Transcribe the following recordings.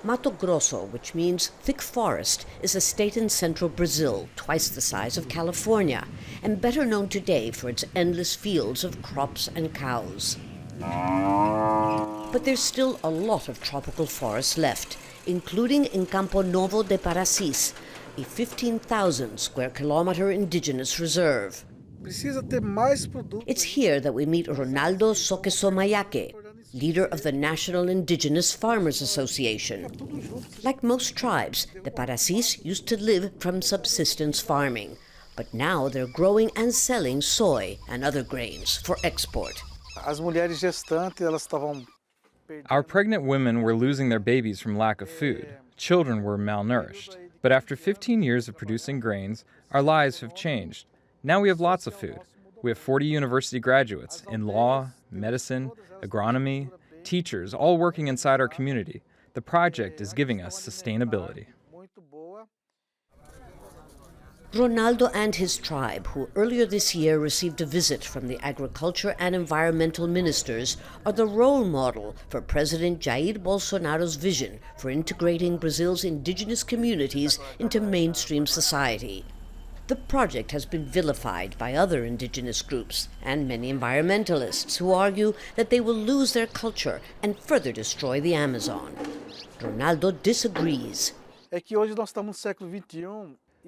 Mato Grosso, which means thick forest, is a state in central Brazil, twice the size of California, and better known today for its endless fields of crops and cows. But there's still a lot of tropical forest left, including in Campo Novo de Paracis, a 15,000 square kilometer indigenous reserve. It's here that we meet Ronaldo ZOKEZOMAIAKE, leader of the National Indigenous Farmers Association. Like most tribes, the Paracis used to live from subsistence farming, but now they're growing and selling soy and other grains for export. Our pregnant women were losing their babies from lack of food. Children were malnourished. But after 15 years of producing grains, our lives have changed. Now we have lots of food. We have 40 university graduates in law, medicine, agronomy, teachers, all working inside our community. The project is giving us sustainability. Ronaldo and his tribe, who earlier this year received a visit from the agriculture and environmental ministers, are the role model for President Jair Bolsonaro's vision for integrating Brazil's indigenous communities into mainstream society. The project has been vilified by other indigenous groups and many environmentalists who argue that they will lose their culture and further destroy the Amazon. Ronaldo disagrees.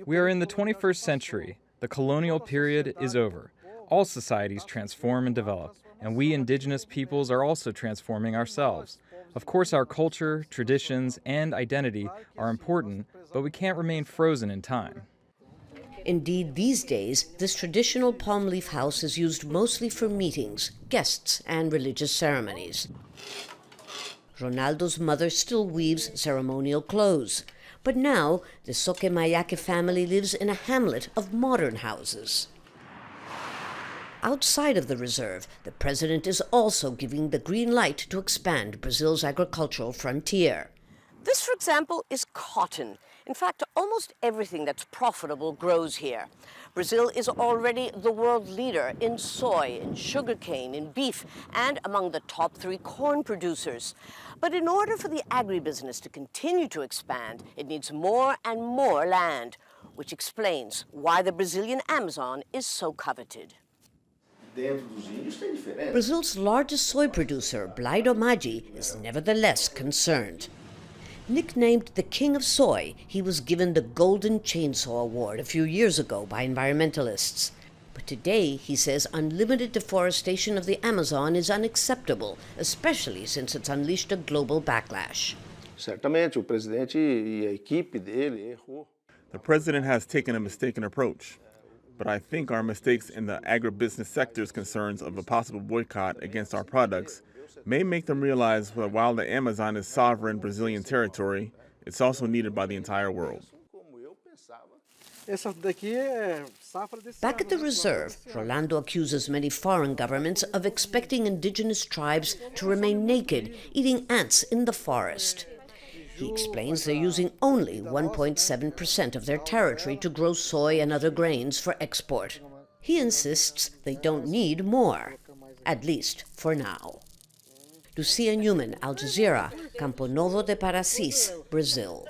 We are in the 21st century. The colonial period is over. All societies transform and develop, and we indigenous peoples are also transforming ourselves. Of course, our culture, traditions, and identity are important, but we can't remain frozen in time. Indeed, these days, this traditional palm leaf house is used mostly for meetings, guests, and religious ceremonies. Ronaldo's mother still weaves ceremonial clothes. But now, the ZOKEZOMAIAKE family lives in a hamlet of modern houses. Outside of the reserve, the president is also giving the green light to expand Brazil's agricultural frontier. This, for example, is cotton. In fact, almost everything that's profitable grows here. Brazil is already the world leader in soy, in sugarcane, in beef, and among the top 3 corn producers. But in order for the agribusiness to continue to expand, it needs more and more land, which explains why the Brazilian Amazon is so coveted. Brazil's largest soy producer, MAGGI, is nevertheless concerned. Nicknamed the King of Soy, he was given the Golden Chainsaw Award a few years ago by environmentalists. But today, he says unlimited deforestation of the Amazon is unacceptable, especially since it's unleashed a global backlash. The president has taken a mistaken approach, but I think our mistakes in the agribusiness sector's concerns of a possible boycott against our products may make them realize that while the Amazon is sovereign Brazilian territory, it's also needed by the entire world. Back at the reserve, Ronaldo accuses many foreign governments of expecting indigenous tribes to remain naked, eating ants in the forest. He explains they're using only 1.7% of their territory to grow soy and other grains for export. He insists they don't need more, at least for now. Lucia, Newman, Jazeera, Campo Novo de Paracis, Brazil.